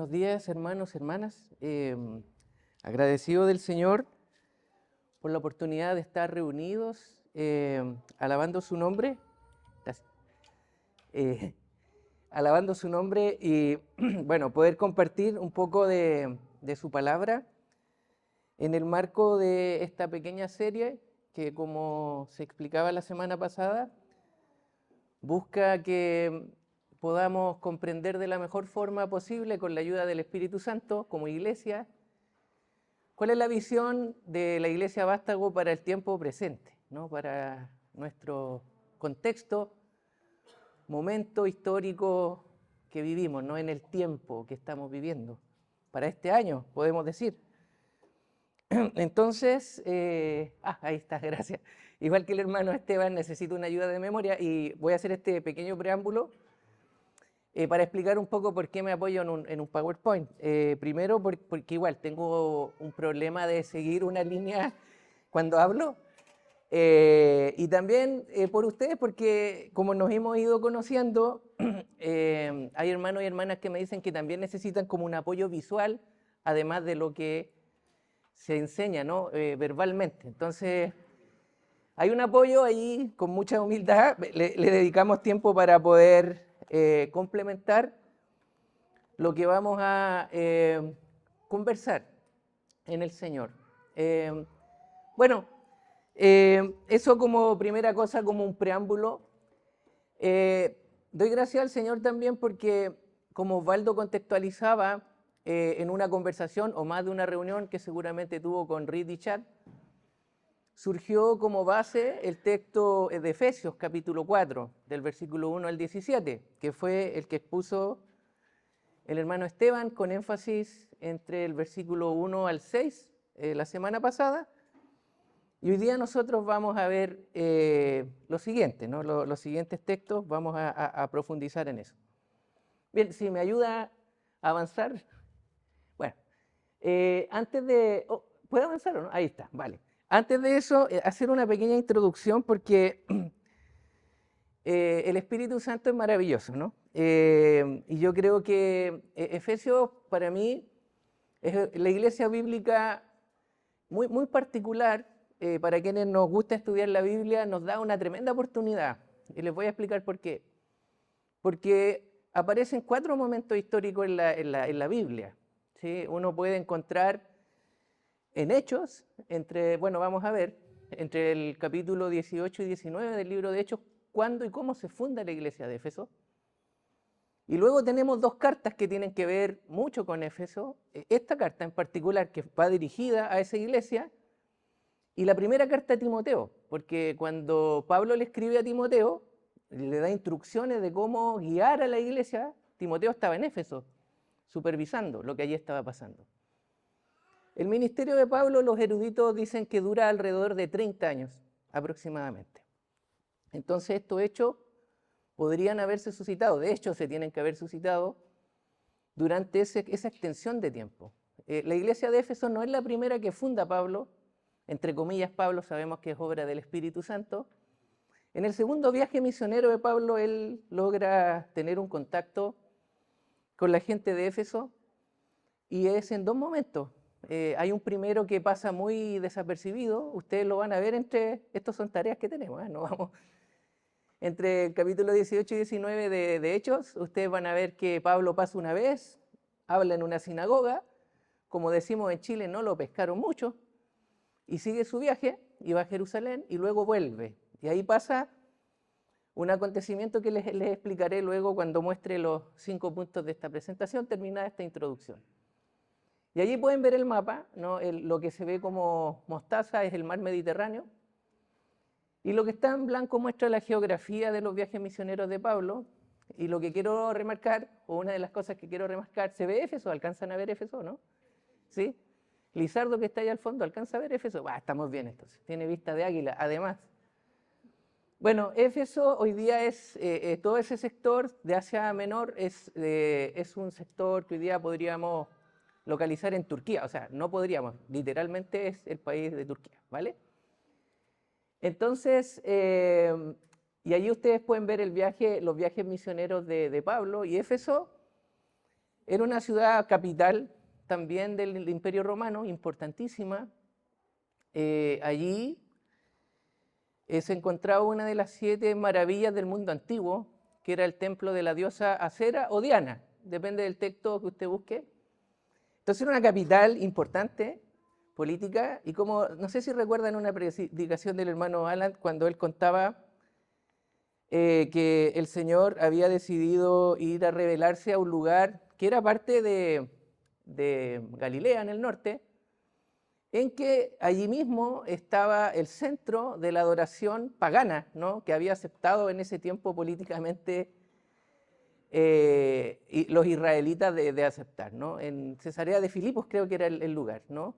Buenos días, hermanos, hermanas. Agradecido del Señor por la oportunidad de estar reunidos, alabando su nombre. Gracias. Alabando su nombre y, bueno, poder compartir un poco de su palabra en el marco de esta pequeña serie que, como se explicaba la semana pasada, busca que podamos comprender de la mejor forma posible, con la ayuda del Espíritu Santo, como iglesia, cuál es la visión de la Iglesia Vástago para el tiempo presente, ¿no? Para nuestro contexto, momento histórico que vivimos, ¿no? En el tiempo que estamos viviendo, para este año, podemos decir. Entonces, ahí está, gracias. Igual que el hermano Esteban, necesito una ayuda de memoria y voy a hacer este pequeño preámbulo para explicar un poco por qué me apoyo en un PowerPoint. Primero, porque igual tengo un problema de seguir una línea cuando hablo. Y también por ustedes, porque como nos hemos ido conociendo, hay hermanos y hermanas que me dicen que también necesitan como un apoyo visual, además de lo que se enseña, ¿no? Verbalmente. Entonces, hay un apoyo ahí con mucha humildad, le dedicamos tiempo para poder complementar lo que vamos a conversar en el Señor. Bueno, eso como primera cosa, como un preámbulo. Doy gracias al Señor también porque, como Osvaldo contextualizaba en una conversación o más de una reunión que seguramente tuvo con Reed y Chad, surgió como base el texto de Efesios capítulo 4, del versículo 1 al 17, que fue el que expuso el hermano Esteban con énfasis entre el versículo 1 al 6 la semana pasada. Y hoy día nosotros vamos a ver lo siguiente, ¿no? Los siguientes textos, vamos a profundizar en eso. Bien, si me ayuda a avanzar. Bueno, antes de... ¿puedo avanzar o no? Ahí está, vale. Antes de eso, hacer una pequeña introducción porque el Espíritu Santo es maravilloso, ¿no? Y yo creo que Efesios, para mí, es la iglesia bíblica muy, muy particular. Para quienes nos gusta estudiar la Biblia, nos da una tremenda oportunidad. Y les voy a explicar por qué. Porque aparecen 4 momentos históricos en la Biblia, ¿sí? Uno puede encontrar en Hechos, bueno, vamos a ver, entre el capítulo 18 y 19 del libro de Hechos, cuándo y cómo se funda la iglesia de Éfeso. Y luego tenemos 2 cartas que tienen que ver mucho con Éfeso. Esta carta en particular, que va dirigida a esa iglesia, y la primera carta a Timoteo, porque cuando Pablo le escribe a Timoteo, le da instrucciones de cómo guiar a la iglesia. Timoteo estaba en Éfeso, supervisando lo que allí estaba pasando. El ministerio de Pablo, los eruditos dicen que dura alrededor de 30 años aproximadamente. Entonces estos hechos podrían haberse suscitado, de hecho se tienen que haber suscitado durante esa extensión de tiempo. La iglesia de Éfeso no es la primera que funda Pablo, entre comillas Pablo, sabemos que es obra del Espíritu Santo. En el segundo viaje misionero de Pablo, él logra tener un contacto con la gente de Éfeso y es en 2 momentos. Hay un primero que pasa muy desapercibido, ustedes lo van a ver estos son tareas que tenemos, no vamos. Entre el capítulo 18 y 19 de Hechos, ustedes van a ver que Pablo pasa una vez, habla en una sinagoga, como decimos en Chile, no lo pescaron mucho, y sigue su viaje, y va a Jerusalén, y luego vuelve. Y ahí pasa un acontecimiento que les explicaré luego cuando muestre los 5 puntos de esta presentación, terminada esta introducción. Y allí pueden ver el mapa, ¿no? Lo que se ve como mostaza es el mar Mediterráneo, y lo que está en blanco muestra la geografía de los viajes misioneros de Pablo. Y lo que quiero remarcar, o una de las cosas que quiero remarcar, ¿se ve Éfeso? ¿Alcanzan a ver Éfeso, no? ¿Sí? Lizardo, que está ahí al fondo, ¿alcanza a ver Éfeso? Estamos bien entonces, tiene vista de águila, además. Bueno, Éfeso hoy día es, todo ese sector de Asia Menor es un sector que hoy día podríamos localizar en Turquía, o sea, no podríamos, literalmente es el país de Turquía, ¿vale? Entonces, y allí ustedes pueden ver los viajes misioneros de Pablo, y Éfeso Era una ciudad capital también del Imperio Romano, importantísima. Allí se encontraba una de las 7 maravillas del mundo antiguo, que era el templo de la diosa Acera o Diana, depende del texto que usted busque. Entonces era una capital importante, política, y como, no sé si recuerdan una predicación del hermano Alan, cuando él contaba que el Señor había decidido ir a revelarse a un lugar que era parte de Galilea, en el norte, en que allí mismo estaba el centro de la adoración pagana, ¿no?, que había aceptado en ese tiempo políticamente y los israelitas de aceptar, ¿no? En Cesarea de Filipos creo que era el lugar, ¿no?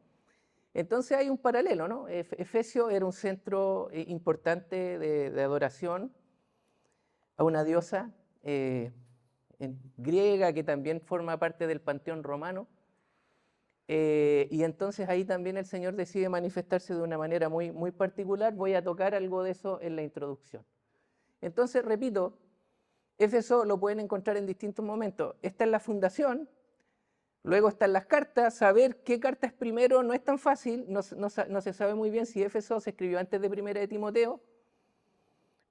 Entonces hay un paralelo, ¿no? Efesio era un centro importante de adoración a una diosa griega que también forma parte del panteón romano. Y entonces ahí también el Señor decide manifestarse de una manera muy, muy particular. Voy a tocar algo de eso en la introducción. Entonces, repito, Éfeso lo pueden encontrar en distintos momentos. Esta es la fundación, luego están las cartas. Saber qué carta es primero no es tan fácil, no se sabe muy bien si Éfeso se escribió antes de Primera de Timoteo,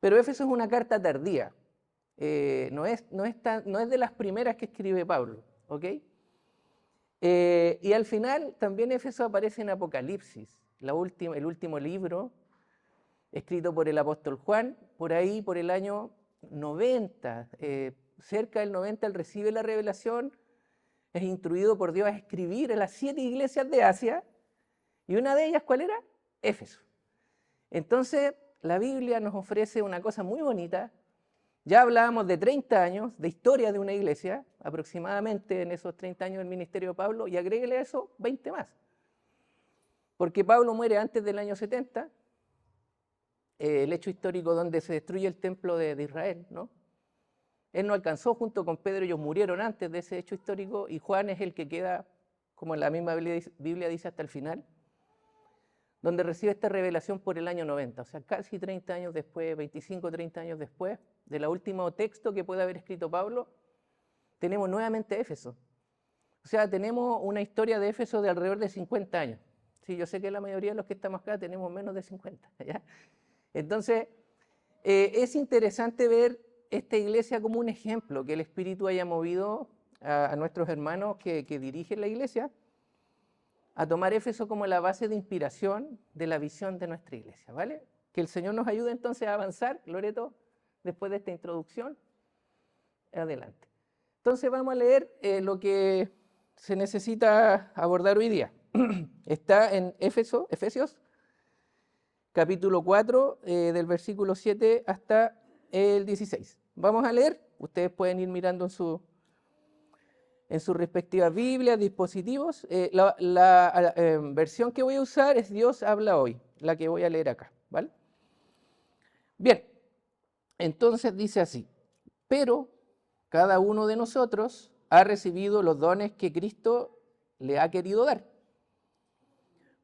pero Éfeso es una carta tardía, no es de las primeras que escribe Pablo, ¿ok? Y al final también Éfeso aparece en Apocalipsis, el último libro escrito por el apóstol Juan, por ahí por el año 90, cerca del 90 él recibe la revelación, es instruido por Dios a escribir a las 7 iglesias de Asia, y una de ellas, ¿cuál era? Éfeso. Entonces, la Biblia nos ofrece una cosa muy bonita. Ya hablábamos de 30 años de historia de una iglesia, aproximadamente en esos 30 años del ministerio de Pablo, y agréguele a eso 20 más. Porque Pablo muere antes del año 70, el hecho histórico donde se destruye el templo de Israel, ¿no? Él no alcanzó junto con Pedro, ellos murieron antes de ese hecho histórico, y Juan es el que queda, como la misma Biblia dice, hasta el final, donde recibe esta revelación por el año 90, o sea, casi 30 años después, 25, 30 años después, del último texto que puede haber escrito Pablo, tenemos nuevamente Éfeso. O sea, tenemos una historia de Éfeso de alrededor de 50 años. Sí, yo sé que la mayoría de los que estamos acá tenemos menos de 50, ¿ya? Entonces, es interesante ver esta iglesia como un ejemplo, que el Espíritu haya movido a nuestros hermanos que dirigen la iglesia a tomar Éfeso como la base de inspiración de la visión de nuestra iglesia, ¿vale? Que el Señor nos ayude entonces a avanzar, Loreto, después de esta introducción. Adelante. Entonces vamos a leer lo que se necesita abordar hoy día. Está en Efesios, capítulo 4, del versículo 7 hasta el 16. Vamos a leer, ustedes pueden ir mirando en sus respectivas Biblias, dispositivos. La versión que voy a usar es Dios habla hoy, la que voy a leer acá, ¿vale? Bien, entonces dice así: pero cada uno de nosotros ha recibido los dones que Cristo le ha querido dar.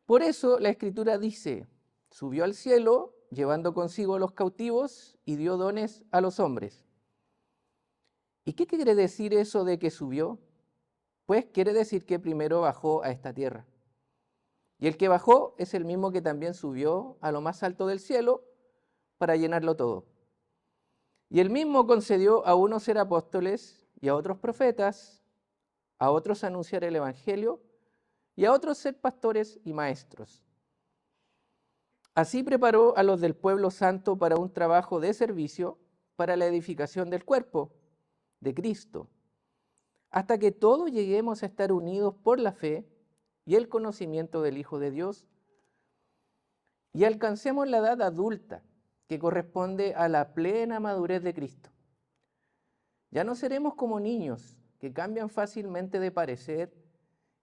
Por eso la Escritura dice: subió al cielo, llevando consigo a los cautivos, y dio dones a los hombres. ¿Y qué quiere decir eso de que subió? Pues quiere decir que primero bajó a esta tierra. Y el que bajó es el mismo que también subió a lo más alto del cielo para llenarlo todo. Y el mismo concedió a unos ser apóstoles y a otros profetas, a otros anunciar el evangelio y a otros ser pastores y maestros. Así preparó a los del pueblo santo para un trabajo de servicio para la edificación del cuerpo de Cristo, hasta que todos lleguemos a estar unidos por la fe y el conocimiento del Hijo de Dios y alcancemos la edad adulta que corresponde a la plena madurez de Cristo. Ya no seremos como niños que cambian fácilmente de parecer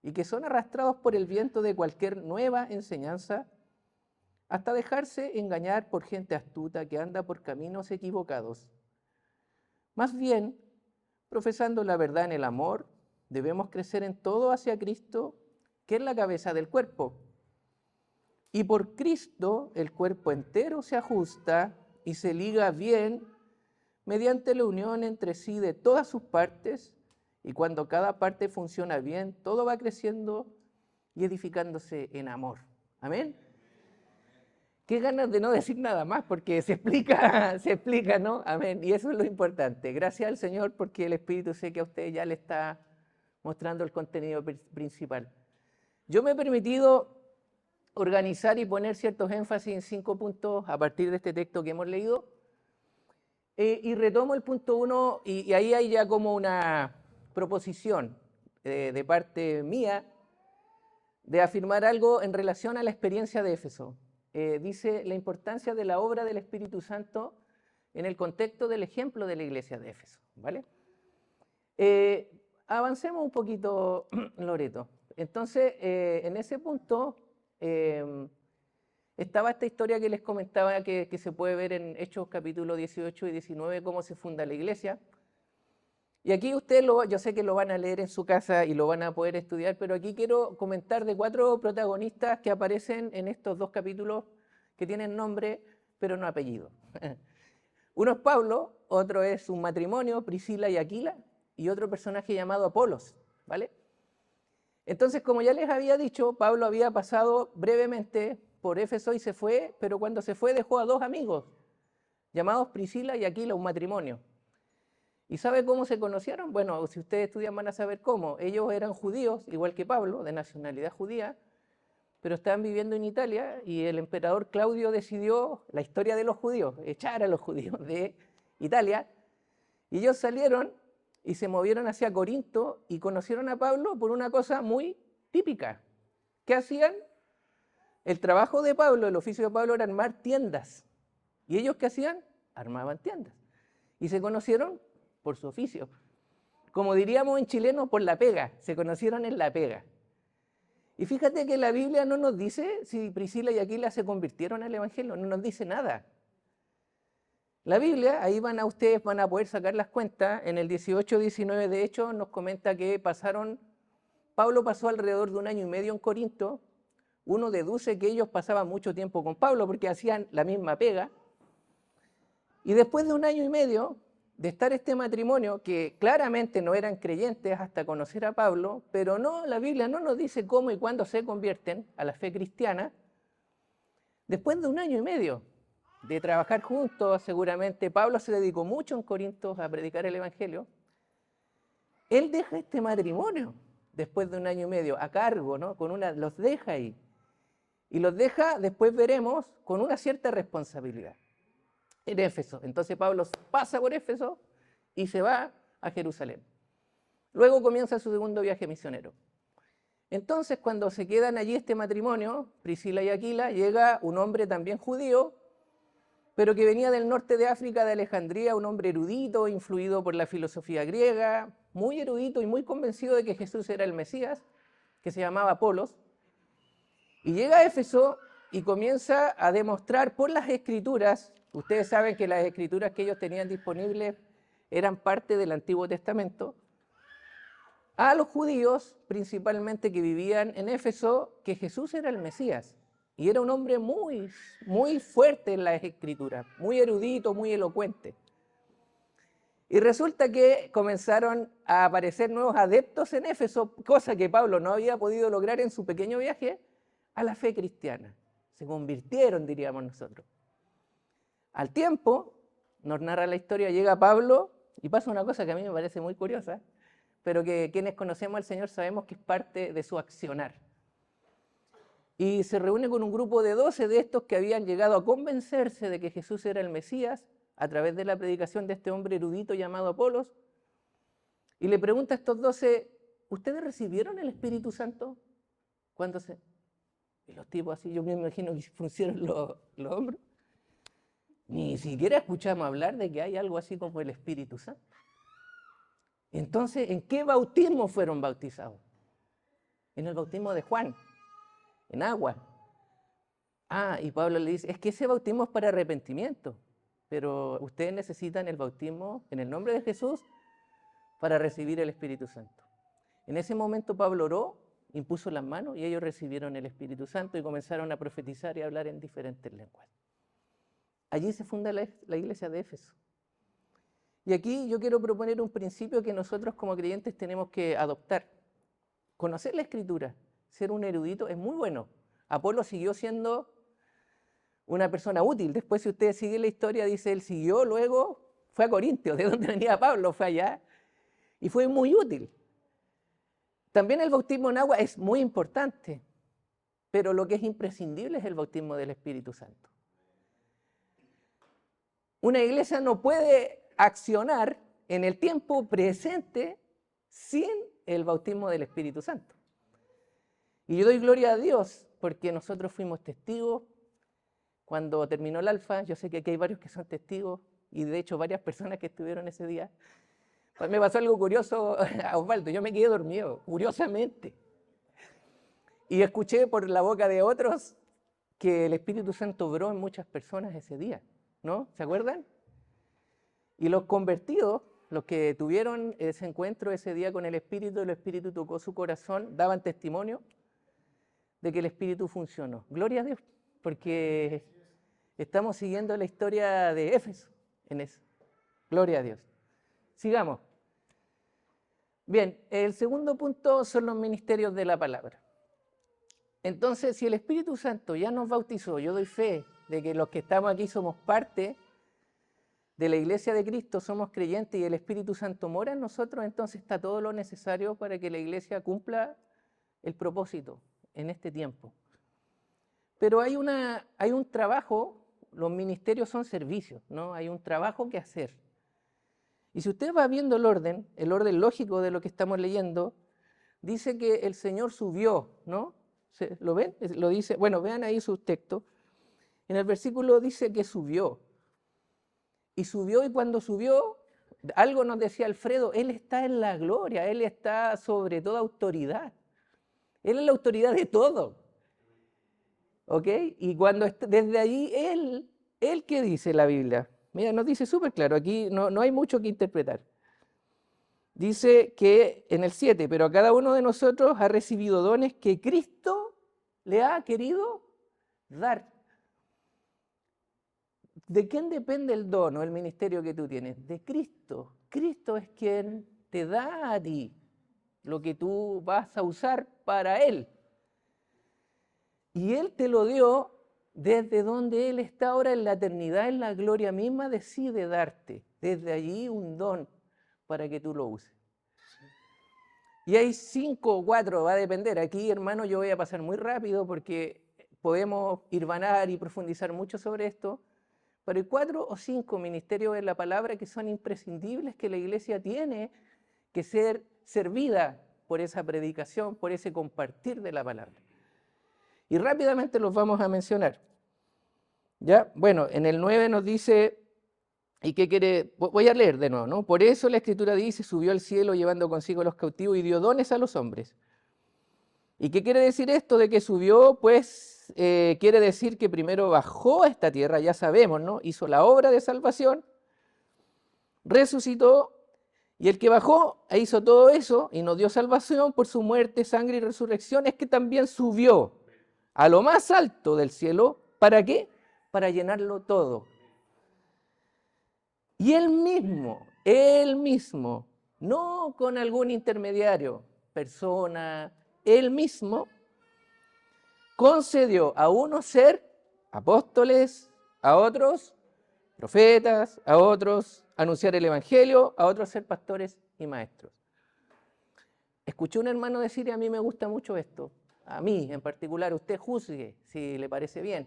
y que son arrastrados por el viento de cualquier nueva enseñanza hasta dejarse engañar por gente astuta que anda por caminos equivocados. Más bien, profesando la verdad en el amor, debemos crecer en todo hacia Cristo, que es la cabeza del cuerpo. Y por Cristo el cuerpo entero se ajusta y se liga bien mediante la unión entre sí de todas sus partes, Y cuando cada parte funciona bien, todo va creciendo y edificándose en amor. Amén. Qué ganas de no decir nada más, porque se explica, ¿no? Amén. Y eso es lo importante. Gracias al Señor, porque el Espíritu sé que a usted ya le está mostrando el contenido principal. Yo me he permitido organizar y poner ciertos énfasis en 5 puntos a partir de este texto que hemos leído. Y retomo el punto 1, y ahí hay ya como una proposición de parte mía de afirmar algo en relación a la experiencia de Éfeso. Dice la importancia de la obra del Espíritu Santo en el contexto del ejemplo de la iglesia de Éfeso, ¿vale? Avancemos un poquito, Loreto. Entonces, en ese punto, estaba esta historia que les comentaba que se puede ver en Hechos capítulo 18 y 19, cómo se funda la iglesia. Y aquí ustedes, yo sé que lo van a leer en su casa y lo van a poder estudiar, pero aquí quiero comentar de 4 protagonistas que aparecen en estos 2 capítulos que tienen nombre, pero no apellido. Uno es Pablo, otro es un matrimonio, Priscila y Aquila, y otro personaje llamado Apolos, ¿vale? Entonces, como ya les había dicho, Pablo había pasado brevemente por Éfeso y se fue, pero cuando se fue dejó a 2 amigos, llamados Priscila y Aquila, un matrimonio. ¿Y sabe cómo se conocieron? Bueno, si ustedes estudian van a saber cómo. Ellos eran judíos, igual que Pablo, de nacionalidad judía, pero estaban viviendo en Italia y el emperador Claudio decidió, la historia de los judíos, echar a los judíos de Italia. Y ellos salieron y se movieron hacia Corinto y conocieron a Pablo por una cosa muy típica. ¿Qué hacían? El trabajo de Pablo, el oficio de Pablo era armar tiendas. ¿Y ellos qué hacían? Armaban tiendas. Y se conocieron por su oficio. Como diríamos en chileno, por la pega. Se conocieron en la pega. Y fíjate que la Biblia no nos dice si Priscila y Aquila se convirtieron al Evangelio, no nos dice nada. La Biblia, ahí ustedes van a poder sacar las cuentas, en el 18-19 de hecho nos comenta que Pablo pasó alrededor de 1 año y medio en Corinto. Uno deduce que ellos pasaban mucho tiempo con Pablo porque hacían la misma pega. Y después de 1 año y medio de estar este matrimonio, que claramente no eran creyentes hasta conocer a Pablo, pero no, la Biblia no nos dice cómo y cuándo se convierten a la fe cristiana. Después de 1 año y medio de trabajar juntos, seguramente Pablo se dedicó mucho en Corinto a predicar el Evangelio. Él deja este matrimonio después de 1 año y medio a cargo, ¿no? Los deja ahí. Y los deja, después veremos, con una cierta responsabilidad en Éfeso. Entonces Pablo pasa por Éfeso y se va a Jerusalén. Luego comienza su segundo viaje misionero. Entonces, cuando se quedan allí este matrimonio, Priscila y Aquila, llega un hombre también judío, pero que venía del norte de África, de Alejandría, un hombre erudito, influido por la filosofía griega, muy erudito y muy convencido de que Jesús era el Mesías, que se llamaba Apolos. Y llega a Éfeso y comienza a demostrar por las escrituras. Ustedes saben que las escrituras que ellos tenían disponibles eran parte del Antiguo Testamento, a los judíos, principalmente que vivían en Éfeso, que Jesús era el Mesías. Y era un hombre muy, muy fuerte en las escrituras, muy erudito, muy elocuente. Y resulta que comenzaron a aparecer nuevos adeptos en Éfeso, cosa que Pablo no había podido lograr en su pequeño viaje, a la fe cristiana. Se convirtieron, diríamos nosotros. Al tiempo, nos narra la historia, llega Pablo y pasa una cosa que a mí me parece muy curiosa, pero que quienes conocemos al Señor sabemos que es parte de su accionar. Y se reúne con un grupo de 12 de estos que habían llegado a convencerse de que Jesús era el Mesías a través de la predicación de este hombre erudito llamado Apolos, y le pregunta a estos 12, ¿ustedes recibieron el Espíritu Santo? Y los tipos así, yo me imagino que pusieron los hombros. Ni siquiera escuchamos hablar de que hay algo así como el Espíritu Santo. Entonces, ¿en qué bautismo fueron bautizados? En el bautismo de Juan, en agua. Y Pablo le dice, es que ese bautismo es para arrepentimiento, pero ustedes necesitan el bautismo en el nombre de Jesús para recibir el Espíritu Santo. En ese momento Pablo oró, impuso las manos y ellos recibieron el Espíritu Santo y comenzaron a profetizar y a hablar en diferentes lenguas. Allí se funda la iglesia de Éfeso. Y aquí yo quiero proponer un principio que nosotros como creyentes tenemos que adoptar. Conocer la Escritura, ser un erudito es muy bueno. Apolo siguió siendo una persona útil. Después, si ustedes siguen la historia, dice, él siguió, luego fue a Corintios, de donde venía Pablo, fue allá, y fue muy útil. También el bautismo en agua es muy importante, pero lo que es imprescindible es el bautismo del Espíritu Santo. Una iglesia no puede accionar en el tiempo presente sin el bautismo del Espíritu Santo. Y yo doy gloria a Dios porque nosotros fuimos testigos cuando terminó el Alfa. Yo sé que aquí hay varios que son testigos y de hecho varias personas que estuvieron ese día. Pues me pasó algo curioso a Osvaldo, yo me quedé dormido, curiosamente. Y escuché por la boca de otros que el Espíritu Santo obró en muchas personas ese día, ¿no? ¿Se acuerdan? Y los convertidos, los que tuvieron ese encuentro ese día con el Espíritu tocó su corazón, daban testimonio de que el Espíritu funcionó. Gloria a Dios, porque estamos siguiendo la historia de Éfeso en eso. Gloria a Dios. Sigamos. Bien, el segundo punto son los ministerios de la palabra. Entonces, si el Espíritu Santo ya nos bautizó, yo doy fe de que los que estamos aquí somos parte de la iglesia de Cristo, somos creyentes y el Espíritu Santo mora en nosotros, entonces está todo lo necesario para que la iglesia cumpla el propósito en este tiempo. Pero hay un trabajo, los ministerios son servicios, ¿no? Hay un trabajo que hacer. Y si usted va viendo el orden lógico de lo que estamos leyendo, dice que el Señor subió, ¿no? ¿Lo ven? Lo dice, bueno, vean ahí sus textos. En el versículo dice que subió. Y subió, y cuando subió, algo nos decía Alfredo, Él está en la gloria, Él está sobre toda autoridad. Él es la autoridad de todo. ¿Ok? Y cuando desde allí, Él ¿qué dice la Biblia? Mira, nos dice súper claro, aquí no hay mucho que interpretar. Dice que en el 7, pero a cada uno de nosotros ha recibido dones que Cristo le ha querido dar. ¿De quién depende el don o el ministerio que tú tienes? De Cristo. Cristo es quien te da a ti lo que tú vas a usar para Él. Y Él te lo dio desde donde Él está ahora en la eternidad, en la gloria misma, decide darte desde allí un don para que tú lo uses. Y hay 5 o 4, va a depender. Aquí, hermano, yo voy a pasar muy rápido porque podemos hirvanar y profundizar mucho sobre esto. Pero hay 4 o 5 ministerios de la palabra que son imprescindibles, que la iglesia tiene que ser servida por esa predicación, por ese compartir de la palabra. Y rápidamente los vamos a mencionar. ¿Ya? Bueno, en el 9 nos dice, ¿y qué quiere? Voy a leer de nuevo, ¿no? Por eso la Escritura dice, subió al cielo llevando consigo a los cautivos y dio dones a los hombres. ¿Y qué quiere decir esto de que subió? Pues quiere decir que primero bajó a esta tierra, ya sabemos, ¿no? Hizo la obra de salvación, resucitó, y el que bajó e hizo todo eso y nos dio salvación por su muerte, sangre y resurrección, es que también subió a lo más alto del cielo. ¿Para qué? Para llenarlo todo. Y él mismo, no con algún intermediario, persona, él mismo concedió a unos ser apóstoles, a otros profetas, a otros anunciar el evangelio, a otros ser pastores y maestros. Escuché un hermano decir, y a mí me gusta mucho esto, a mí en particular, usted juzgue si le parece bien.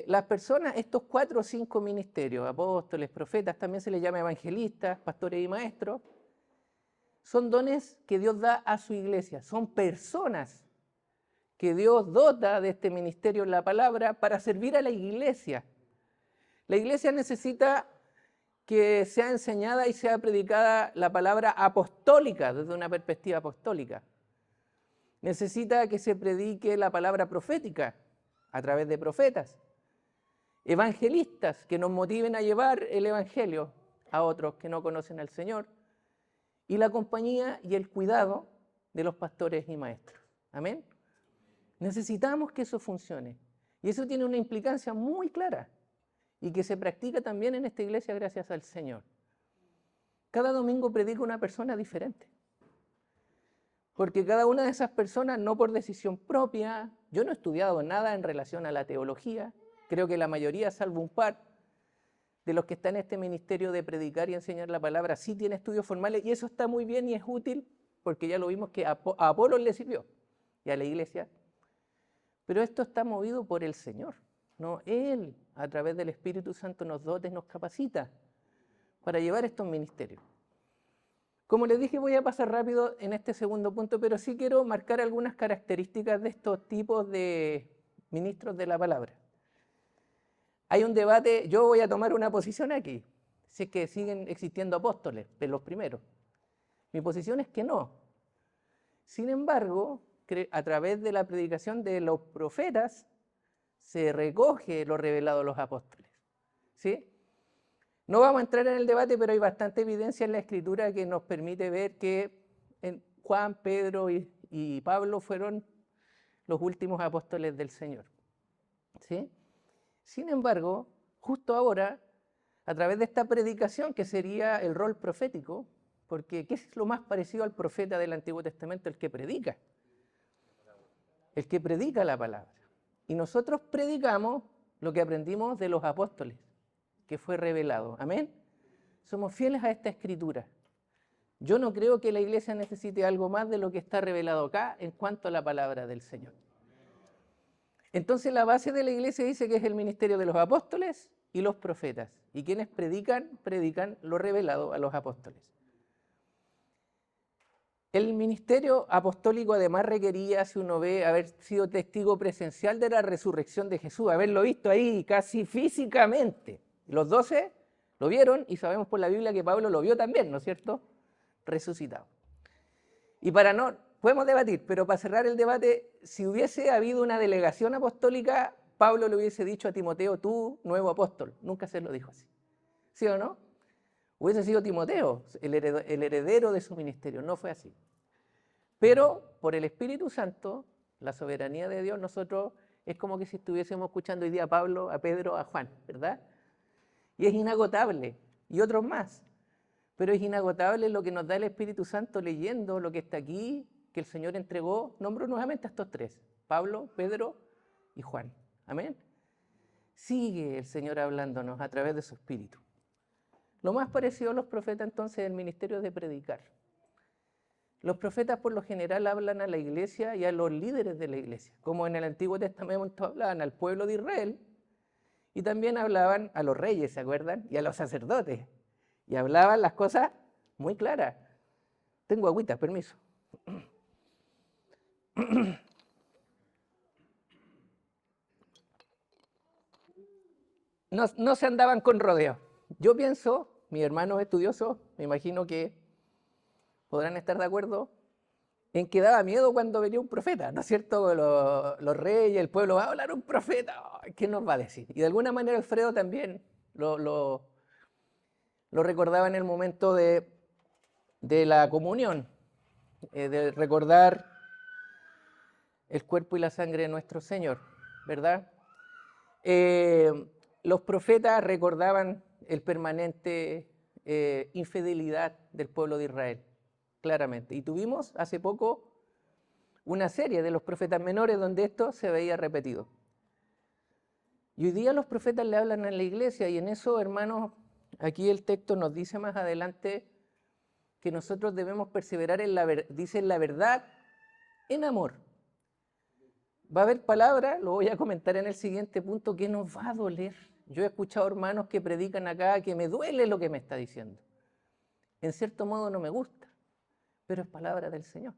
Las personas, estos 4 o 5 ministerios, apóstoles, profetas, también se les llama evangelistas, pastores y maestros, son dones que Dios da a su iglesia, son personas que Dios dota de este ministerio en la palabra para servir a la iglesia. La iglesia necesita que sea enseñada y sea predicada la palabra apostólica desde una perspectiva apostólica. Necesita que se predique la palabra profética a través de profetas. Evangelistas que nos motiven a llevar el evangelio a otros que no conocen al Señor. Y la compañía y el cuidado de los pastores y maestros. Amén. Necesitamos que eso funcione. Y eso tiene una implicancia muy clara. y que se practica también en esta iglesia gracias al Señor. Cada domingo predica una persona diferente. Porque cada una de esas personas, no por decisión propia, yo no he estudiado nada en relación a la teología, creo que la mayoría, salvo un par, de los que están en este ministerio de predicar y enseñar la palabra, sí tiene estudios formales, y eso está muy bien y es útil, porque ya lo vimos que a Apolos le sirvió, y a la iglesia. Pero esto está movido por el Señor, ¿no? Él, a través del Espíritu Santo, nos dota y nos capacita para llevar estos ministerios. Como les dije, voy a pasar rápido en este segundo punto, pero sí quiero marcar algunas características de estos tipos de ministros de la palabra. Hay un debate, yo voy a tomar una posición aquí, si es que siguen existiendo apóstoles, de los primeros. Mi posición es que no. Sin embargo, a través de la predicación de los profetas, se recoge lo revelado a los apóstoles. ¿Sí? No vamos a entrar en el debate, pero hay bastante evidencia en la Escritura que nos permite ver que Juan, Pedro y Pablo fueron los últimos apóstoles del Señor. ¿Sí? Sin embargo, justo ahora, a través de esta predicación, que sería el rol profético, porque ¿qué es lo más parecido al profeta del Antiguo Testamento? El que predica. El que predica la palabra. Y nosotros predicamos lo que aprendimos de los apóstoles, que fue revelado. Amén. Somos fieles a esta escritura. Yo no creo que la iglesia necesite algo más de lo que está revelado acá en cuanto a la palabra del Señor. Entonces la base de la iglesia dice que es el ministerio de los apóstoles y los profetas. Y quienes predican, predican lo revelado a los apóstoles. El ministerio apostólico además requería, si uno ve, haber sido testigo presencial de la resurrección de Jesús, haberlo visto ahí casi físicamente. Los 12 lo vieron y sabemos por la Biblia que Pablo lo vio también, ¿no es cierto? Resucitado. Y podemos debatir, pero para cerrar el debate, si hubiese habido una delegación apostólica, Pablo le hubiese dicho a Timoteo, tú, nuevo apóstol. Nunca se lo dijo así. ¿Sí o no? Hubiese sido Timoteo el heredero de su ministerio. No fue así. Pero por el Espíritu Santo, la soberanía de Dios, nosotros es como que si estuviésemos escuchando hoy día a Pablo, a Pedro, a Juan, ¿verdad? Y es inagotable. Y otros más. Pero es inagotable lo que nos da el Espíritu Santo leyendo lo que está aquí, que el Señor entregó. Nombro nuevamente a estos tres, Pablo, Pedro y Juan. Amén. Sigue el Señor hablándonos a través de su Espíritu. Lo más parecido a los profetas entonces es el ministerio de predicar. Los profetas por lo general hablan a la iglesia y a los líderes de la iglesia, como en el Antiguo Testamento hablaban al pueblo de Israel y también hablaban a los reyes, ¿se acuerdan? Y a los sacerdotes. Y hablaban las cosas muy claras. Tengo agüita, permiso. No se andaban con rodeos. Yo pienso, mis hermanos estudiosos, me imagino que podrán estar de acuerdo, en que daba miedo cuando venía un profeta, ¿no es cierto? Los reyes, el pueblo, va a hablar un profeta, ¿qué nos va a decir? Y de alguna manera Alfredo también lo recordaba en el momento de la comunión, de recordar el cuerpo y la sangre de nuestro Señor, ¿verdad? Los profetas recordaban el permanente infidelidad del pueblo de Israel, claramente. Y tuvimos hace poco una serie de los profetas menores donde esto se veía repetido. Y hoy día los profetas le hablan a la iglesia y en eso, hermanos, aquí el texto nos dice más adelante que nosotros debemos perseverar en la verdad en amor. Va a haber palabras, lo voy a comentar en el siguiente punto, que nos va a doler. Yo he escuchado hermanos que predican acá que me duele lo que me está diciendo. En cierto modo no me gusta, pero es palabra del Señor.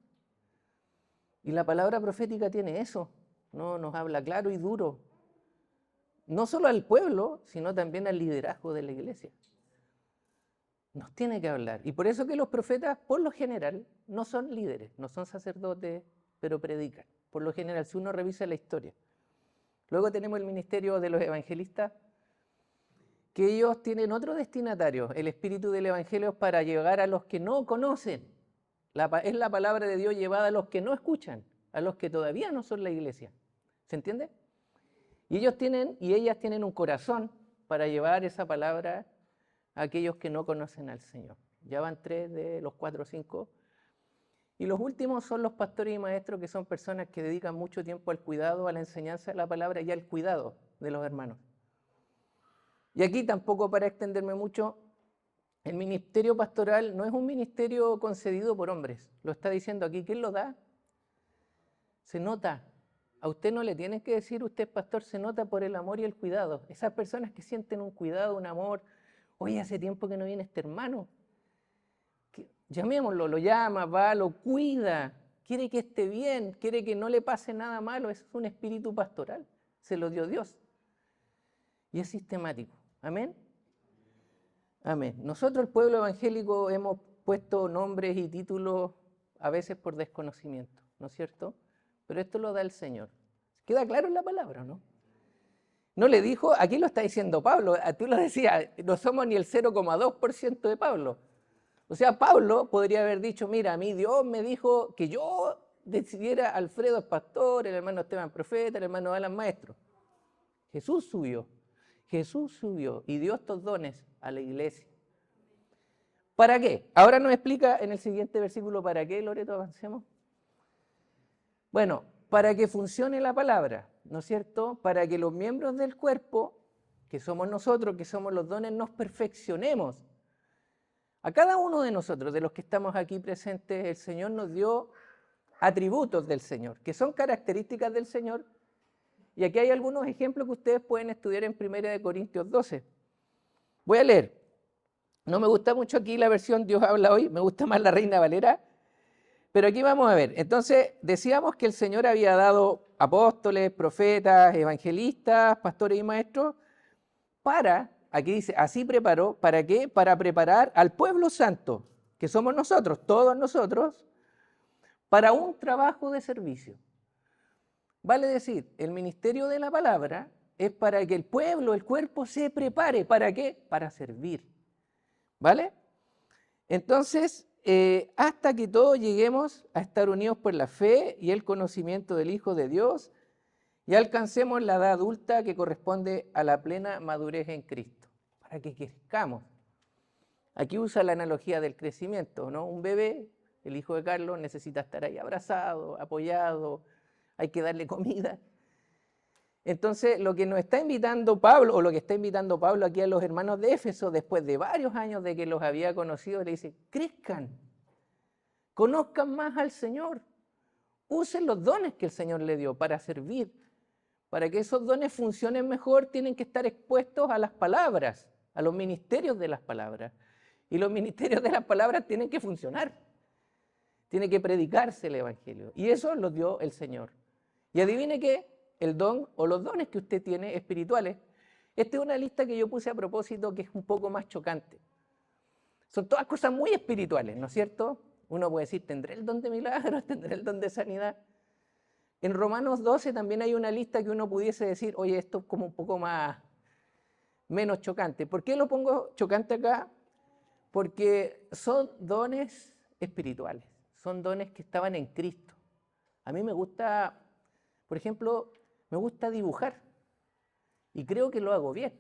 Y la palabra profética tiene eso, ¿no? Nos habla claro y duro. No solo al pueblo, sino también al liderazgo de la iglesia. Nos tiene que hablar. Y por eso que los profetas, por lo general, no son líderes, no son sacerdotes, pero predican. Por lo general, si uno revisa la historia. Luego tenemos el ministerio de los evangelistas, que ellos tienen otro destinatario. El espíritu del evangelio es para llegar a los que no conocen. Es la palabra de Dios llevada a los que no escuchan, a los que todavía no son la iglesia. ¿Se entiende? Y ellos tienen y ellas tienen un corazón para llevar esa palabra a aquellos que no conocen al Señor. Ya van 3 de los 4 o 5. Y los últimos son los pastores y maestros, que son personas que dedican mucho tiempo al cuidado, a la enseñanza de la palabra y al cuidado de los hermanos. Y aquí tampoco, para extenderme mucho, el ministerio pastoral no es un ministerio concedido por hombres. Lo está diciendo aquí. ¿Quién lo da? Se nota. A usted no le tienen que decir, usted es pastor, se nota por el amor y el cuidado. Esas personas que sienten un cuidado, un amor. Oye, hace tiempo que no viene este hermano. Llamémoslo, lo llama, va, lo cuida, quiere que esté bien, quiere que no le pase nada malo. Eso es un espíritu pastoral. Se lo dio Dios. Y es sistemático. Amén. Amén. Nosotros, el pueblo evangélico, hemos puesto nombres y títulos a veces por desconocimiento, ¿no es cierto? Pero esto lo da el Señor. ¿Queda claro en la palabra, no? No le dijo, aquí lo está diciendo Pablo, tú lo decías, no somos ni el 0,2% de Pablo. O sea, Pablo podría haber dicho, mira, a mí Dios me dijo que yo decidiera, Alfredo es pastor, el hermano Esteban profeta, el hermano Alan maestro. Jesús subió y dio estos dones a la iglesia. ¿Para qué? Ahora nos explica en el siguiente versículo para qué, Loreto, avancemos. Bueno, para que funcione la palabra, ¿no es cierto? Para que los miembros del cuerpo, que somos nosotros, que somos los dones, nos perfeccionemos. A cada uno de nosotros, de los que estamos aquí presentes, el Señor nos dio atributos del Señor, que son características del Señor. Y aquí hay algunos ejemplos que ustedes pueden estudiar en 1 Corintios 12. Voy a leer. No me gusta mucho aquí la versión Dios habla hoy, me gusta más la Reina Valera. Pero aquí vamos a ver. Entonces, decíamos que el Señor había dado apóstoles, profetas, evangelistas, pastores y maestros aquí dice, así preparó, ¿para qué? Para preparar al pueblo santo, que somos nosotros, todos nosotros, para un trabajo de servicio. Vale decir, el ministerio de la palabra es para que el pueblo, el cuerpo, se prepare. ¿Para qué? Para servir. ¿Vale? Entonces, hasta que todos lleguemos a estar unidos por la fe y el conocimiento del Hijo de Dios y alcancemos la edad adulta que corresponde a la plena madurez en Cristo, para que crezcamos. Aquí usa la analogía del crecimiento, ¿no? Un bebé, el hijo de Carlos, necesita estar ahí abrazado, apoyado, hay que darle comida. Entonces, lo que nos está invitando Pablo, o lo que está invitando Pablo aquí a los hermanos de Éfeso, después de varios años de que los había conocido, le dice, crezcan, conozcan más al Señor, usen los dones que el Señor le dio para servir. Para que esos dones funcionen mejor, tienen que estar expuestos a las palabras, a los ministerios de las palabras. Y los ministerios de las palabras tienen que funcionar. Tiene que predicarse el Evangelio. Y eso lo dio el Señor. Y adivine qué, el don o los dones que usted tiene espirituales. Esta es una lista que yo puse a propósito que es un poco más chocante. Son todas cosas muy espirituales, ¿no es cierto? Uno puede decir, ¿tendré el don de milagros? ¿Tendré el don de sanidad? En Romanos 12 también hay una lista que uno pudiese decir, oye, esto es como un poco menos chocante. ¿Por qué lo pongo chocante acá? Porque son dones espirituales, son dones que estaban en Cristo. A mí me gusta, por ejemplo, me gusta dibujar y creo que lo hago bien.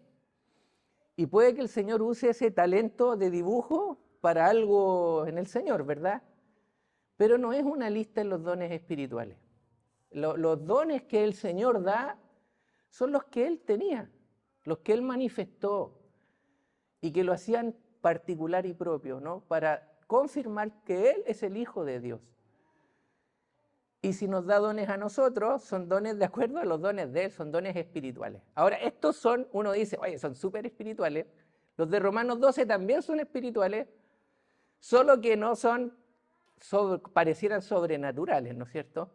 Y puede que el Señor use ese talento de dibujo para algo en el Señor, ¿verdad? Pero no es una lista en los dones espirituales. Los dones que el Señor da son los que Él tenía, los que Él manifestó y que lo hacían particular y propio, ¿no? Para confirmar que Él es el Hijo de Dios. Y si nos da dones a nosotros, son dones de acuerdo a los dones de Él, son dones espirituales. Ahora, estos son, uno dice, oye, son súper espirituales. Los de Romanos 12 también son espirituales, solo que no son, parecieran sobrenaturales, ¿no es cierto?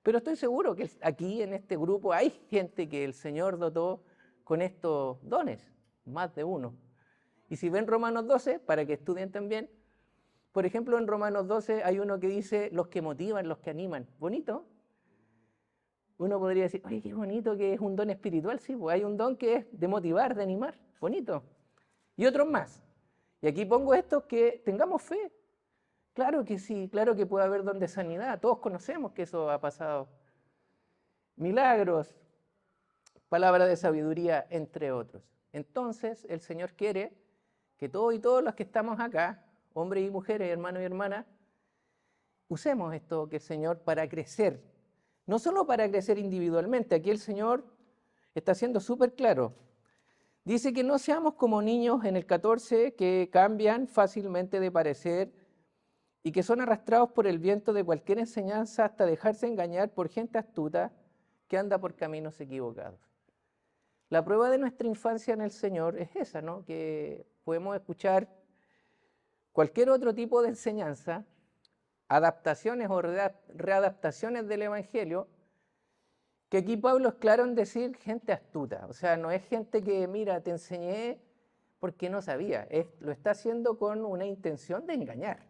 Pero estoy seguro que aquí en este grupo hay gente que el Señor dotó con estos dones, más de uno. Y si ven Romanos 12, para que estudien también, por ejemplo, en Romanos 12 hay uno que dice los que motivan, los que animan. ¿Bonito? Uno podría decir, oye, qué bonito que es un don espiritual. Sí, pues hay un don que es de motivar, de animar. Bonito. Y otros más. Y aquí pongo estos que tengamos fe. Claro que sí, claro que puede haber don de sanidad. Todos conocemos que eso ha pasado. Milagros, palabra de sabiduría, entre otros. Entonces el Señor quiere que todos los que estamos acá, hombres y mujeres, hermanos y hermanas, usemos esto que el Señor para crecer. No solo para crecer individualmente, aquí el Señor está siendo súper claro. Dice que no seamos como niños en el 14 que cambian fácilmente de parecer y que son arrastrados por el viento de cualquier enseñanza hasta dejarse engañar por gente astuta que anda por caminos equivocados. La prueba de nuestra infancia en el Señor es esa, ¿no? Que podemos escuchar cualquier otro tipo de enseñanza, adaptaciones o readaptaciones del Evangelio, que aquí Pablo es claro en decir gente astuta. O sea, no es gente que, mira, te enseñé porque no sabía. Lo está haciendo con una intención de engañar.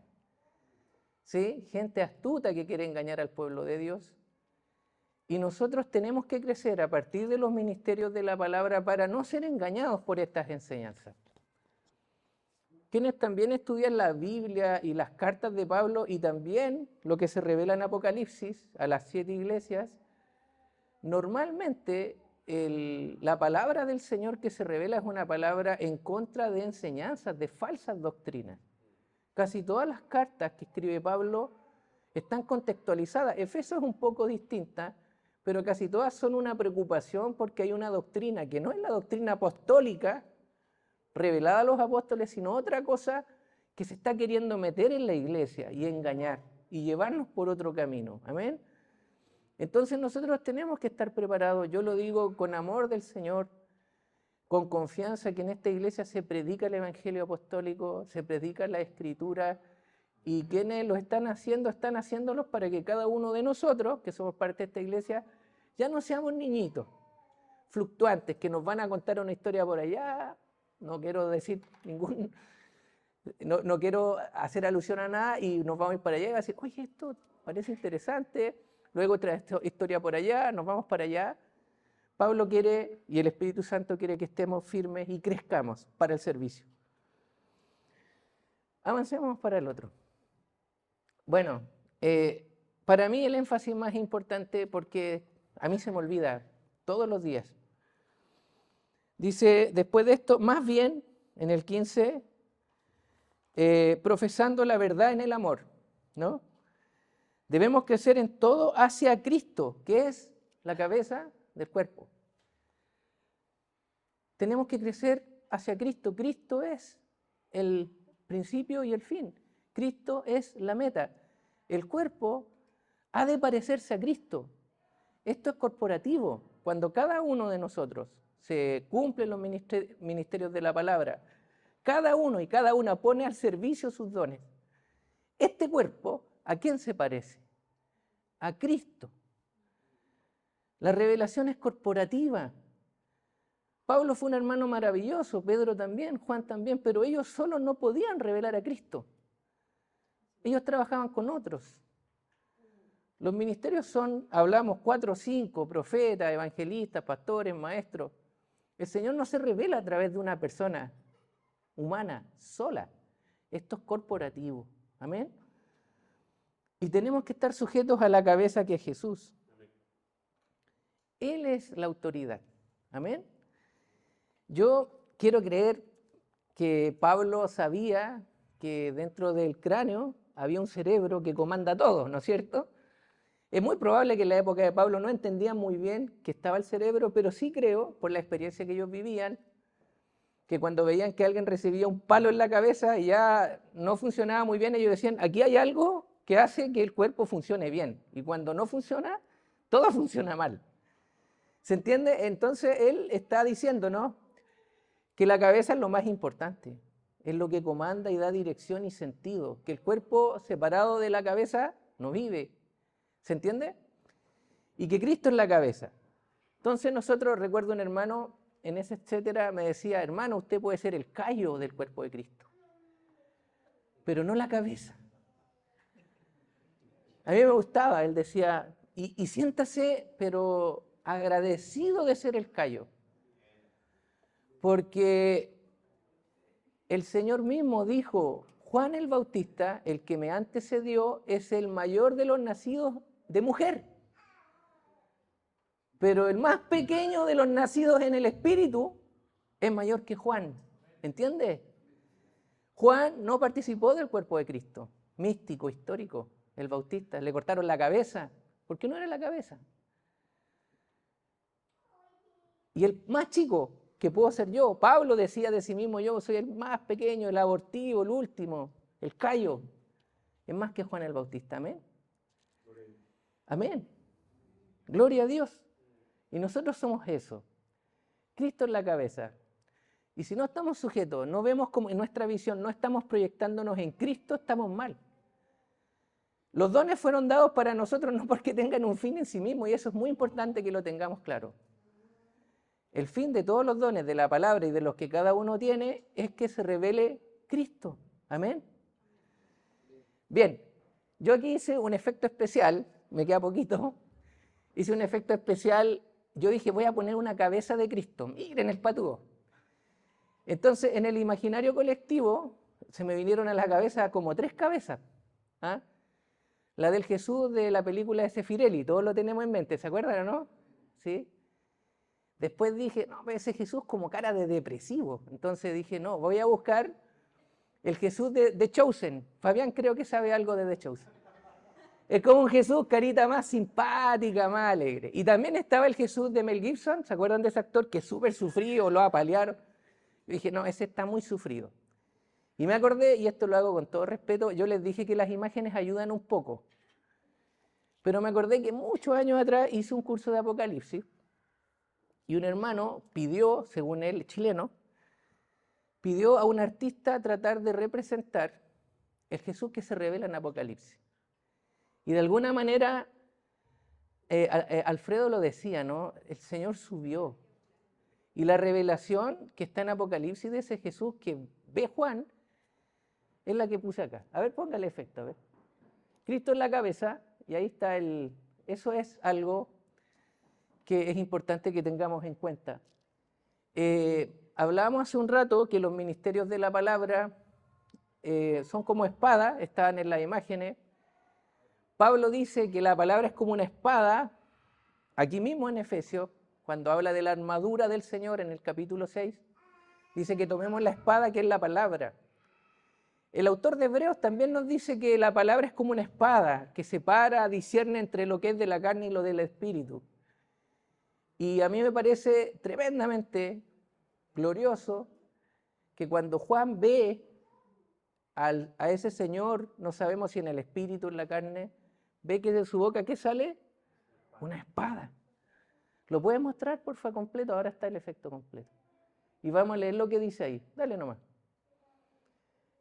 ¿Sí? Gente astuta que quiere engañar al pueblo de Dios. Y nosotros tenemos que crecer a partir de los ministerios de la palabra para no ser engañados por estas enseñanzas. Quienes también estudian la Biblia y las cartas de Pablo y también lo que se revela en Apocalipsis a las 7 iglesias, normalmente la palabra del Señor que se revela es una palabra en contra de enseñanzas, de falsas doctrinas. Casi todas las cartas que escribe Pablo están contextualizadas. Efesios es un poco distinta, pero casi todas son una preocupación porque hay una doctrina que no es la doctrina apostólica revelada a los apóstoles, sino otra cosa que se está queriendo meter en la iglesia y engañar y llevarnos por otro camino. Amén. Entonces nosotros tenemos que estar preparados, yo lo digo con amor del Señor, con confianza que en esta iglesia se predica el evangelio apostólico, se predica la escritura, y quienes lo están haciéndolos para que cada uno de nosotros, que somos parte de esta iglesia, ya no seamos niñitos fluctuantes que nos van a contar una historia por allá. No quiero decir no quiero hacer alusión a nada y nos vamos a ir para allá y decir, oye, esto parece interesante, luego otra historia por allá, nos vamos para allá. Pablo quiere, y el Espíritu Santo quiere que estemos firmes y crezcamos para el servicio. Avancemos para el otro. Bueno, para mí el énfasis más importante, porque a mí se me olvida todos los días. Dice, después de esto, más bien, en el 15, profesando la verdad en el amor, ¿no? Debemos crecer en todo hacia Cristo, que es la cabeza del cuerpo. Tenemos que crecer hacia Cristo. Cristo es el principio y el fin. Cristo es la meta. El cuerpo ha de parecerse a Cristo. Esto es corporativo. Cuando cada uno de nosotros se cumplen los ministerios de la palabra, cada uno y cada una pone al servicio sus dones. Este cuerpo, ¿a quién se parece? A Cristo. La revelación es corporativa. Pablo fue un hermano maravilloso, Pedro también, Juan también, pero ellos solos no podían revelar a Cristo. Ellos trabajaban con otros. Los ministerios son, hablamos, 4 o 5, profetas, evangelistas, pastores, maestros. El Señor no se revela a través de una persona humana, sola. Esto es corporativo. Amén. Y tenemos que estar sujetos a la cabeza que es Jesús. Él es la autoridad. Amén. Yo quiero creer que Pablo sabía que dentro del cráneo había un cerebro que comanda todo, ¿no es cierto? Es muy probable que en la época de Pablo no entendían muy bien que estaba el cerebro, pero sí creo, por la experiencia que ellos vivían, que cuando veían que alguien recibía un palo en la cabeza y ya no funcionaba muy bien, ellos decían, aquí hay algo que hace que el cuerpo funcione bien. Y cuando no funciona, todo funciona mal. ¿Se entiende? Entonces él está diciendo, ¿no?, que la cabeza es lo más importante, es lo que comanda y da dirección y sentido, que el cuerpo separado de la cabeza no vive. ¿Se entiende? Y que Cristo es la cabeza. Entonces nosotros, recuerdo un hermano en ese etcétera, me decía, hermano, usted puede ser el callo del cuerpo de Cristo, pero no la cabeza. A mí me gustaba, él decía, y siéntase, pero agradecido de ser el callo, porque el Señor mismo dijo, Juan el Bautista, el que me antecedió, es el mayor de los nacidos de mujer, pero el más pequeño de los nacidos en el Espíritu es mayor que Juan. ¿Entiende? Juan no participó del cuerpo de Cristo, místico, histórico, el Bautista. Le cortaron la cabeza. ¿Por qué no era la cabeza? Y el más chico, que puedo ser yo, Pablo decía de sí mismo, yo soy el más pequeño, el abortivo, el último, el callo. Es más que Juan el Bautista, amén. Amén. Gloria a Dios. Y nosotros somos eso. Cristo en la cabeza. Y si no estamos sujetos, no vemos como en nuestra visión, no estamos proyectándonos en Cristo, estamos mal. Los dones fueron dados para nosotros no porque tengan un fin en sí mismos, y eso es muy importante que lo tengamos claro. El fin de todos los dones de la palabra y de los que cada uno tiene es que se revele Cristo. Amén. Bien, yo aquí hice un efecto especial, me queda poquito, hice un efecto especial, yo dije voy a poner una cabeza de Cristo, miren el patúo. Entonces en el imaginario colectivo se me vinieron a la cabeza como 3 cabezas. ¿Ah? La del Jesús de la película de Sefirelli, todos lo tenemos en mente, ¿se acuerdan o no? ¿Sí? Después dije, no, ese Jesús como cara de depresivo. Entonces dije, no, voy a buscar el Jesús de The Chosen. Fabián creo que sabe algo de The Chosen. Es como un Jesús carita más simpática, más alegre. Y también estaba el Jesús de Mel Gibson, ¿se acuerdan de ese actor que es súper sufrido, lo apalearon? Yo dije, no, ese está muy sufrido. Y me acordé, y esto lo hago con todo respeto, yo les dije que las imágenes ayudan un poco. Pero me acordé que muchos años atrás hice un curso de Apocalipsis y un hermano pidió, según él, chileno, pidió a un artista tratar de representar el Jesús que se revela en Apocalipsis. Y de alguna manera, Alfredo lo decía, ¿no? El Señor subió. Y la revelación que está en Apocalipsis de ese Jesús que ve Juan es la que puse acá. A ver, póngale efecto, a ver. Cristo en la cabeza, y ahí está el... Eso es algo que es importante que tengamos en cuenta. Hablábamos hace un rato que los ministerios de la palabra son como espadas, estaban en las imágenes. Pablo dice que la palabra es como una espada, aquí mismo en Efesios, cuando habla de la armadura del Señor en el capítulo 6, dice que tomemos la espada que es la palabra. El autor de Hebreos también nos dice que la palabra es como una espada que separa, discierne entre lo que es de la carne y lo del espíritu. Y a mí me parece tremendamente glorioso que cuando Juan ve a ese Señor, no sabemos si en el espíritu o en la carne, ve que de su boca, ¿qué sale? Una espada. ¿Lo puedes mostrar, porfa, completo? Ahora está el efecto completo. Y vamos a leer lo que dice ahí. Dale nomás.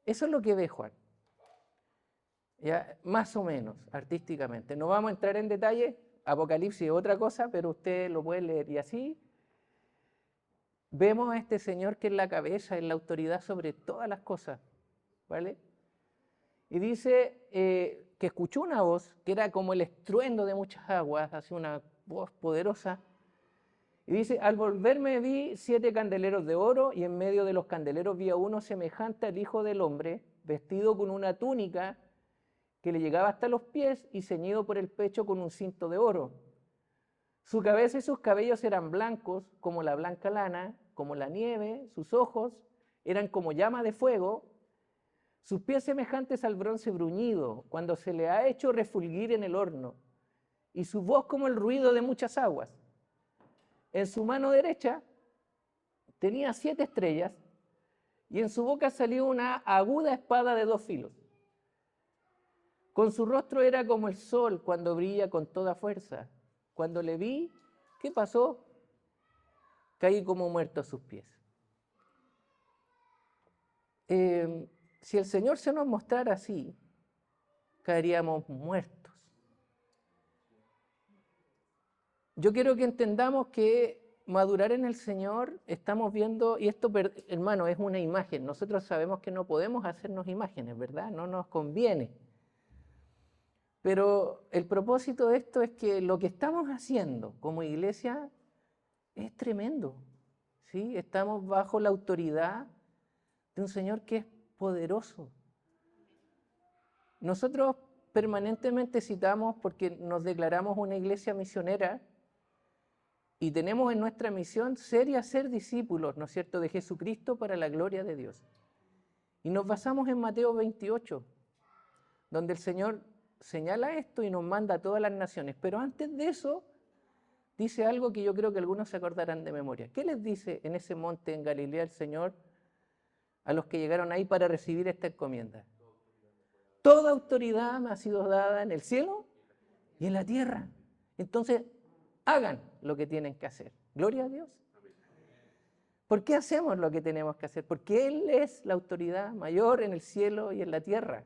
Eso es lo que ve Juan. ¿Ya? Más o menos, artísticamente. No vamos a entrar en detalle. Apocalipsis es otra cosa, pero usted lo puede leer. Y así vemos a este Señor que es la cabeza, es la autoridad sobre todas las cosas. ¿Vale? Y dice que escuchó una voz que era como el estruendo de muchas aguas, así una voz poderosa. Y dice, al volverme vi 7 candeleros de oro y en medio de los candeleros vi a uno semejante al Hijo del Hombre, vestido con una túnica que le llegaba hasta los pies y ceñido por el pecho con un cinto de oro. Su cabeza y sus cabellos eran blancos como la blanca lana, como la nieve, sus ojos eran como llama de fuego, sus pies semejantes al bronce bruñido cuando se le ha hecho refulgir en el horno, y su voz como el ruido de muchas aguas. En su mano derecha tenía 7 estrellas y en su boca salió una aguda espada de 2 filos. Con su rostro era como el sol cuando brilla con toda fuerza. Cuando le vi, ¿qué pasó? Caí como muerto a sus pies. Si el Señor se nos mostrara así, caeríamos muertos. Yo quiero que entendamos que madurar en el Señor, estamos viendo, y esto, hermano, es una imagen. Nosotros sabemos que no podemos hacernos imágenes, ¿verdad? No nos conviene. Pero el propósito de esto es que lo que estamos haciendo como iglesia es tremendo, ¿sí? Estamos bajo la autoridad de un Señor que es poderoso. Nosotros permanentemente citamos, porque nos declaramos una iglesia misionera, Y tenemos en nuestra misión ser y hacer discípulos, ¿no es cierto?, de Jesucristo para la gloria de Dios. Y nos basamos en Mateo 28, donde el Señor señala esto y nos manda a todas las naciones. Pero antes de eso, dice algo que yo creo que algunos se acordarán de memoria. ¿Qué les dice en ese monte en Galilea el Señor a los que llegaron ahí para recibir esta encomienda? Toda autoridad me ha sido dada en el cielo y en la tierra. Entonces, hagan lo que tienen que hacer. Gloria a Dios. ¿Por qué hacemos lo que tenemos que hacer? Porque Él es la autoridad mayor en el cielo y en la tierra.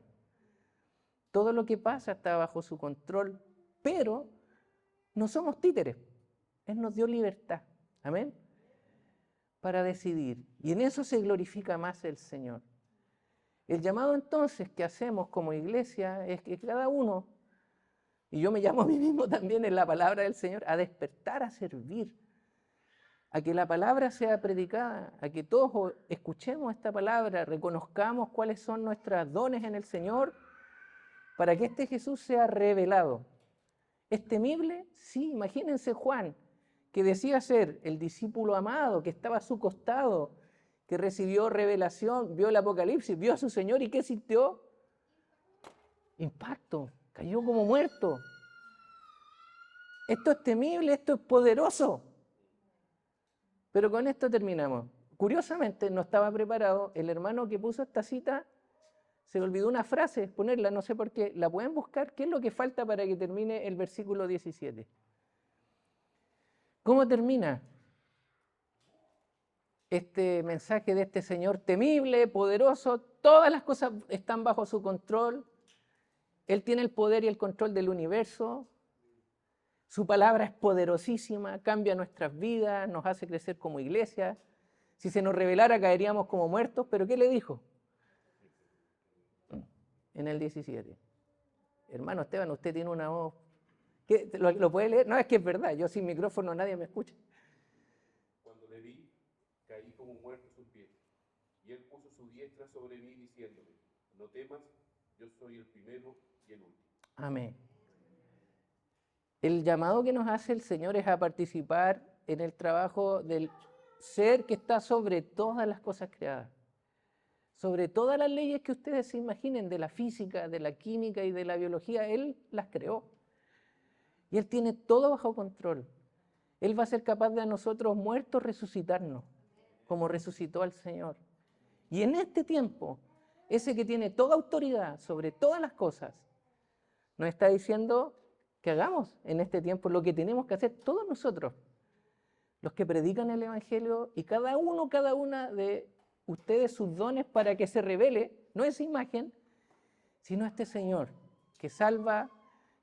Todo lo que pasa está bajo su control, pero no somos títeres. Él nos dio libertad. Amén. Para decidir. Y en eso se glorifica más el Señor. El llamado entonces que hacemos como iglesia es que cada uno, y yo me llamo a mí mismo también en la palabra del Señor, a despertar, a servir, a que la palabra sea predicada, a que todos escuchemos esta palabra, reconozcamos cuáles son nuestros dones en el Señor, para que este Jesús sea revelado. ¿Es temible? Sí, imagínense Juan, que decía ser el discípulo amado, que estaba a su costado, que recibió revelación, vio el Apocalipsis, vio a su Señor, ¿y qué sintió? Impacto, cayó como muerto. Esto es temible, esto es poderoso. Pero con esto terminamos. Curiosamente, no estaba preparado, el hermano que puso esta cita, se le olvidó una frase, ponerla, no sé por qué. ¿La pueden buscar? ¿Qué es lo que falta para que termine el versículo 17? ¿Cómo termina este mensaje de este Señor temible, poderoso? Todas las cosas están bajo su control. Él tiene el poder y el control del universo. Su palabra es poderosísima, cambia nuestras vidas, nos hace crecer como iglesia. Si se nos revelara caeríamos como muertos, pero ¿qué le dijo? En el 17. Hermano Esteban, usted tiene una voz. ¿Qué? ¿Lo puede leer? No, es que es verdad, yo sin micrófono nadie me escucha. Cuando le vi, caí como muerto a sus pies. Y él puso su diestra sobre mí diciéndome, no temas, yo soy el primero y el último. Amén. El llamado que nos hace el Señor es a participar en el trabajo del ser que está sobre todas las cosas creadas. Sobre todas las leyes que ustedes se imaginen, de la física, de la química y de la biología, Él las creó. Y Él tiene todo bajo control. Él va a ser capaz de a nosotros muertos resucitarnos, como resucitó al Señor. Y en este tiempo, ese que tiene toda autoridad sobre todas las cosas, nos está diciendo que hagamos en este tiempo lo que tenemos que hacer todos nosotros, los que predican el Evangelio, y cada uno, cada una de ustedes sus dones para que se revele, no esa imagen, sino este Señor que salva,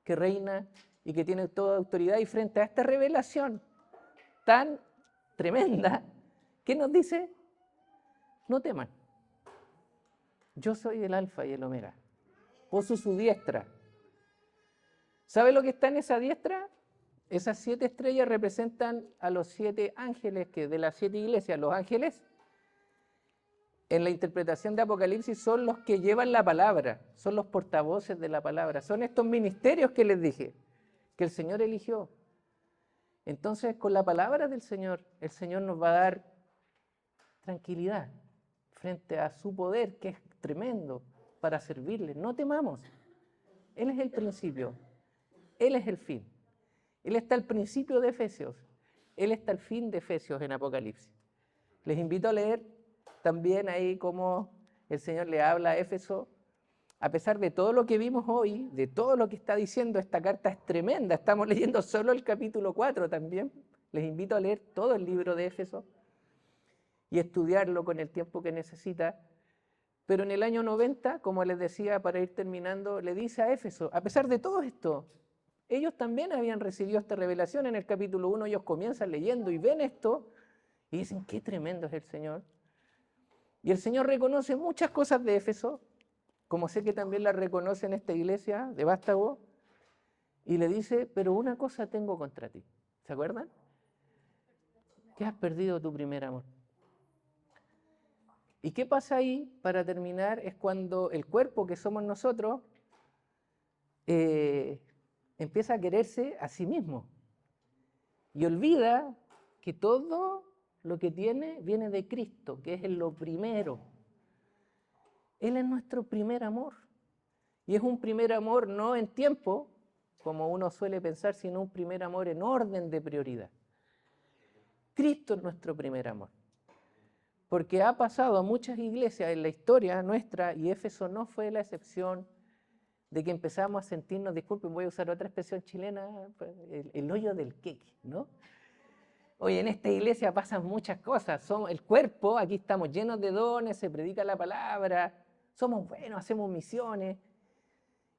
que reina y que tiene toda autoridad. Y frente a esta revelación tan tremenda, ¿qué nos dice? No teman. Yo soy el alfa y el omega. Puso su diestra. ¿Sabe lo que está en esa diestra? Esas 7 estrellas representan a los 7 ángeles, que de las 7 iglesias, los ángeles, en la interpretación de Apocalipsis, son los que llevan la palabra, son los portavoces de la palabra, son estos ministerios que les dije, que el Señor eligió. Entonces, con la palabra del Señor, el Señor nos va a dar tranquilidad frente a su poder, que es tremendo, para servirle. No temamos. Él es el principio, Él es el fin. Él está al principio de Efesios, Él está al fin de Efesios en Apocalipsis. Les invito a leer también ahí cómo el Señor le habla a Éfeso. A pesar de todo lo que vimos hoy, de todo lo que está diciendo, esta carta es tremenda. Estamos leyendo solo el capítulo 4 también. Les invito a leer todo el libro de Éfeso y estudiarlo con el tiempo que necesita. Pero en el año 90, como les decía, para ir terminando, le dice a Éfeso, a pesar de todo esto, ellos también habían recibido esta revelación. En el capítulo 1 ellos comienzan leyendo y ven esto y dicen, qué tremendo es el Señor. Y el Señor reconoce muchas cosas de Éfeso, como sé que también las reconoce en esta iglesia de Vástago, y le dice, pero una cosa tengo contra ti. ¿Se acuerdan? Que has perdido tu primer amor. ¿Y qué pasa ahí, para terminar? Es cuando el cuerpo que somos nosotros empieza a quererse a sí mismo. Y olvida que todo lo que tiene viene de Cristo, que es lo primero. Él es nuestro primer amor. Y es un primer amor no en tiempo, como uno suele pensar, sino un primer amor en orden de prioridad. Cristo es nuestro primer amor. Porque ha pasado a muchas iglesias en la historia nuestra, y Éfeso no fue la excepción, de que empezamos a sentirnos, disculpen, voy a usar otra expresión chilena, el hoyo del queque, ¿no? Oye, en esta iglesia pasan muchas cosas, somos el cuerpo, aquí estamos llenos de dones, se predica la palabra, somos buenos, hacemos misiones,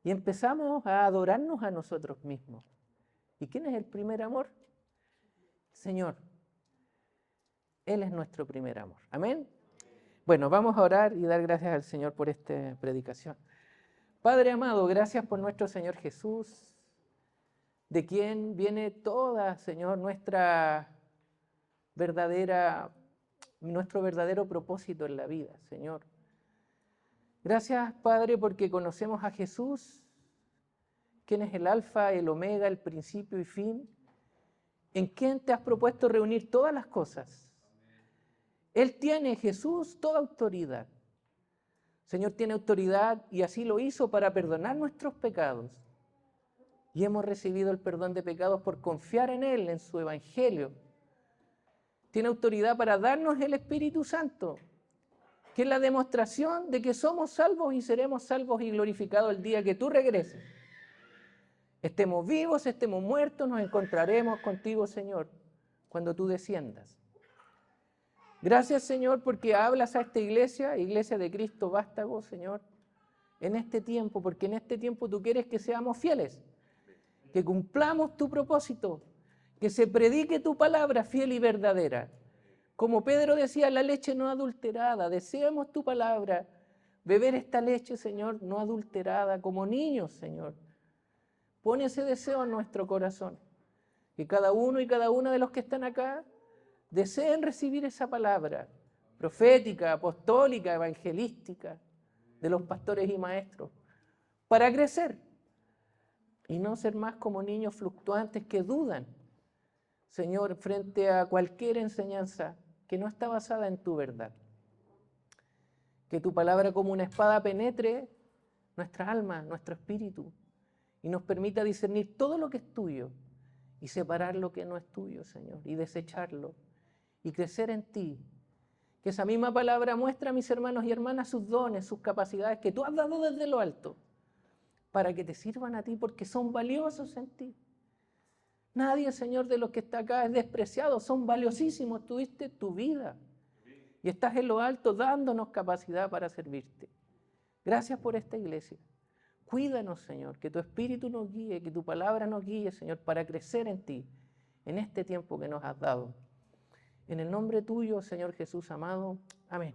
y empezamos a adorarnos a nosotros mismos. ¿Y quién es el primer amor? Señor. Él es nuestro primer amor. Amén. Bueno, vamos a orar y dar gracias al Señor por esta predicación. Padre amado, gracias por nuestro Señor Jesús, de quien viene toda, Señor, nuestro verdadero propósito en la vida, Señor. Gracias, Padre, porque conocemos a Jesús, quien es el alfa, el omega, el principio y fin, en quien te has propuesto reunir todas las cosas. Él tiene, Jesús, toda autoridad. Señor, tiene autoridad y así lo hizo para perdonar nuestros pecados. Y hemos recibido el perdón de pecados por confiar en Él, en su Evangelio. Tiene autoridad para darnos el Espíritu Santo, que es la demostración de que somos salvos y seremos salvos y glorificados el día que tú regreses. Estemos vivos, estemos muertos, nos encontraremos contigo, Señor, cuando tú desciendas. Gracias, Señor, porque hablas a esta iglesia de Cristo Vástago, Señor, en este tiempo, porque en este tiempo tú quieres que seamos fieles, que cumplamos tu propósito, que se predique tu palabra fiel y verdadera. Como Pedro decía, la leche no adulterada, deseamos tu palabra, beber esta leche, Señor, no adulterada, como niños, Señor. Pon ese deseo en nuestro corazón, que cada uno y cada una de los que están acá deseen recibir esa palabra profética, apostólica, evangelística de los pastores y maestros para crecer y no ser más como niños fluctuantes que dudan, Señor, frente a cualquier enseñanza que no está basada en tu verdad. Que tu palabra como una espada penetre nuestra alma, nuestro espíritu y nos permita discernir todo lo que es tuyo y separar lo que no es tuyo, Señor, y desecharlo y crecer en ti. Que esa misma palabra muestre a mis hermanos y hermanas sus dones, sus capacidades que tú has dado desde lo alto, para que te sirvan a ti, porque son valiosos en ti. Nadie, Señor, de los que está acá es despreciado, son valiosísimos, tú diste tu vida y estás en lo alto dándonos capacidad para servirte. Gracias por esta iglesia. Cuídanos, Señor, que tu Espíritu nos guíe, que tu palabra nos guíe, Señor, para crecer en ti, en este tiempo que nos has dado. En el nombre tuyo, Señor Jesús amado. Amén.